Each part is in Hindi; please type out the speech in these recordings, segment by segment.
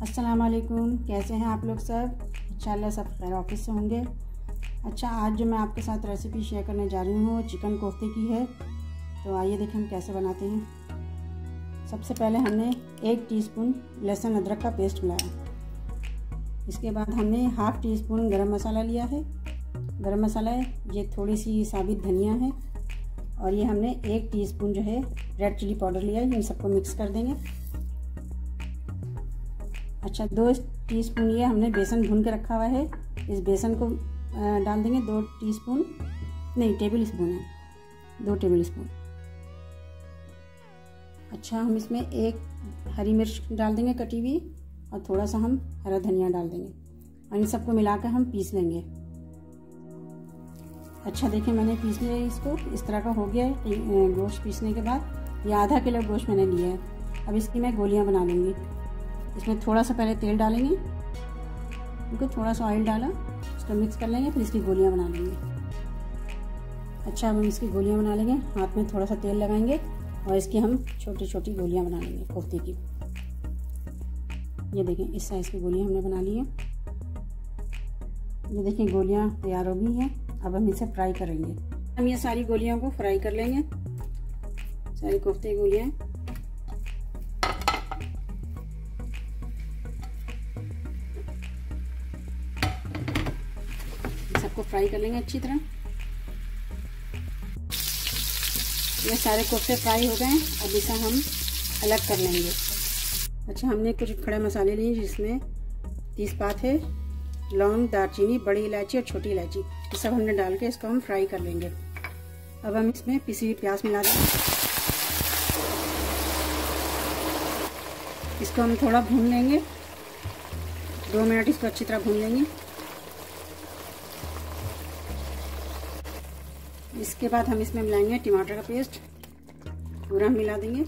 अस्सलाम वालेकुम। कैसे हैं आप लोग सब? इंशाल्लाह सब खैर ऑफिस से होंगे। अच्छा, आज जो मैं आपके साथ रेसिपी शेयर करने जा रही हूँ चिकन कोफ्ते की है। तो आइए देखें हम कैसे बनाते हैं। सबसे पहले हमने 1 टीस्पून लहसुन अदरक का पेस्ट मिलाया। इसके बाद हमने ½ टीस्पून गरम मसाला लिया है। गरम मसाला है, ये थोड़ी सी साबित धनिया है और ये हमने 1 टीस्पून जो है रेड चिली पाउडर लिया है। इन सबको मिक्स कर देंगे। अच्छा, 2 टीस्पून ये हमने बेसन भून के रखा हुआ है। इस बेसन को डाल देंगे। 2 टीस्पून नहीं, टेबल स्पून है, 2 टेबल स्पून। अच्छा, हम इसमें 1 हरी मिर्च डाल देंगे कटी हुई और थोड़ा सा हम हरा धनिया डाल देंगे और इन सबको मिलाकर हम पीस लेंगे। अच्छा देखिए, मैंने पीस लिया इसको, इस तरह का हो गया है। गोश्त पीसने के बाद ये आधा किलो गोश्त मैंने लिया है। अब इसकी मैं गोलियां बना लूँगी। इसमें थोड़ा सा पहले तेल डालेंगे, इनको थोड़ा सा ऑयल डाला, इसको मिक्स कर लेंगे, फिर इसकी गोलियां बना लेंगे। अच्छा, अब हम इसकी गोलियां बना लेंगे। हाथ में थोड़ा सा तेल लगाएंगे और इसकी हम छोटी छोटी गोलियां बना लेंगे कोफ्ते की। ये देखें, इस साइज़ की गोलियां हमने बना ली है। ये देखें, गोलियां तैयार हो गई हैं। अब हम इसे फ्राई करेंगे। हम ये सारी गोलियों को फ्राई कर लेंगे, सारी कोफ्ते की गोलियां। सबको फ्राई कर लेंगे अच्छी तरह। ये सारे कोफ्ते फ्राई हो गए हैं। अब इसे हम अलग कर लेंगे। अच्छा, हमने कुछ खड़े मसाले लिए जिसमें तेजपात है, लौंग, दालचीनी, बड़ी इलायची और छोटी इलायची, ये सब हमने डाल के इसको हम फ्राई कर लेंगे। अब हम इसमें पिसी हुई प्याज मिला देंगे। इसको हम थोड़ा भून लेंगे, 2 मिनट इसको अच्छी तरह भून लेंगे। इसके बाद हम इसमें मिलाएंगे टमाटर का पेस्ट, पूरा मिला देंगे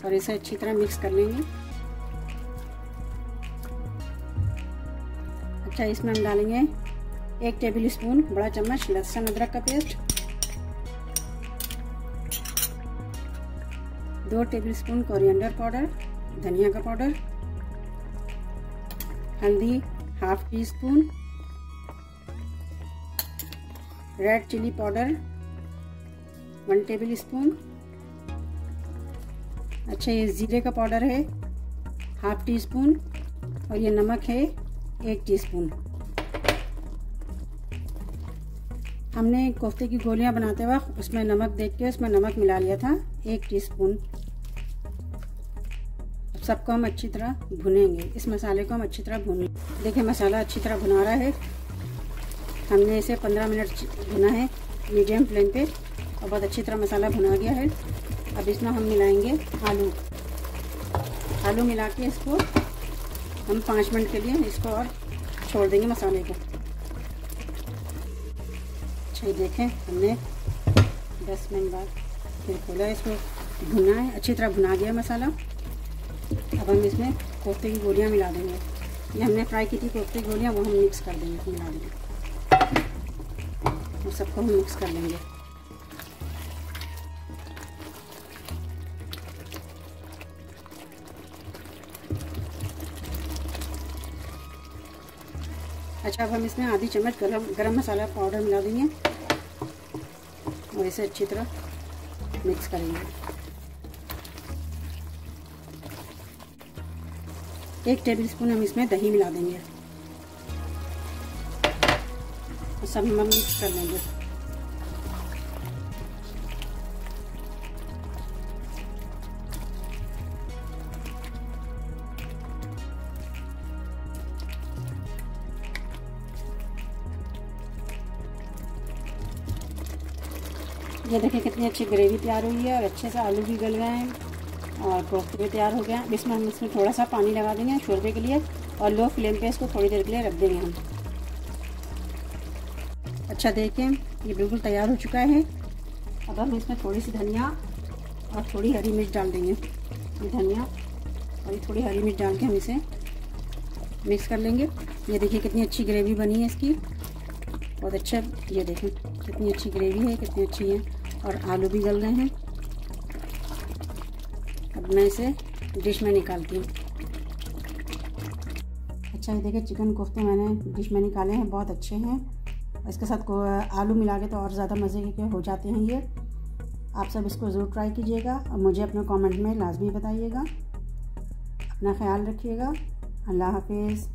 और इसे अच्छी तरह मिक्स कर लेंगे। अच्छा, इसमें हम डालेंगे 1 टेबल स्पून बड़ा चम्मच लहसुन अदरक का paste, 2 table spoon coriander powder, धनिया का पाउडर, हल्दी ½ teaspoon, red chili powder 1 table spoon. अच्छा, ये जीरे का पाउडर है ½ टीस्पून और ये नमक है 1 टीस्पून। हमने कोफ्ते की गोलियां बनाते वक्त उसमें नमक देख के उसमें नमक मिला लिया था 1 टीस्पून। अब सबको हम अच्छी तरह भुनेंगे। इस मसाले को हम अच्छी तरह भूनेंगे। देखिए, मसाला अच्छी तरह भुना रहा है। हमने इसे 15 मिनट भुना है मीडियम फ्लेम पे और बहुत अच्छी तरह मसाला भुना गया है। अब इसमें हम मिलाएंगे आलू मिला के इसको हम 5 मिनट के लिए इसको और छोड़ देंगे मसाले को। अच्छा, देखें, हमने 10 मिनट बाद फिर खोला, इसको भुना है, अच्छी तरह भुना गया मसाला। अब हम इसमें कोफ्ते की गोलियां मिला देंगे। ये हमने फ्राई की थी कोफ्ते की गोलियां, वो हम मिक्स कर देंगे, मिला देंगे और सबको हम मिक्स कर लेंगे। अच्छा, अब हम इसमें आधी चम्मच गरम मसाला पाउडर मिला देंगे और इसे अच्छी तरह मिक्स करेंगे। 1 टेबल स्पून हम इसमें दही मिला देंगे और सब हम मिक्स कर लेंगे। ये देखिए, कितनी अच्छी ग्रेवी तैयार हुई है और अच्छे से आलू भी गल गए हैं और कोफ्ते भी तैयार हो गया। अब इसमें हम थोड़ा सा पानी लगा देंगे शोरबे के लिए और लो फ्लेम पे इसको थोड़ी देर के लिए रख देंगे हम। अच्छा, देखिए, ये बिल्कुल तैयार हो चुका है। अब हम इसमें थोड़ी सी धनिया और थोड़ी हरी मिर्च डाल देंगे। ये धनिया और ये थोड़ी हरी मिर्च डाल के हम इसे मिक्स कर लेंगे। ये देखिए, कितनी अच्छी ग्रेवी बनी है इसकी, बहुत अच्छा। ये देखें, कितनी अच्छी ग्रेवी है, कितनी अच्छी है और आलू भी गल गए हैं। अब मैं इसे डिश में निकालती हूँ। अच्छा ये देखिए चिकन कोफ्ते मैंने डिश में निकाले हैं, बहुत अच्छे हैं। इसके साथ आलू मिला के तो और ज़्यादा मज़े के हो जाते हैं ये। आप सब इसको ज़रूर ट्राई कीजिएगा और मुझे अपने कमेंट में लाजमी बताइएगा। अपना ख्याल रखिएगा। अल्लाह हाफिज़।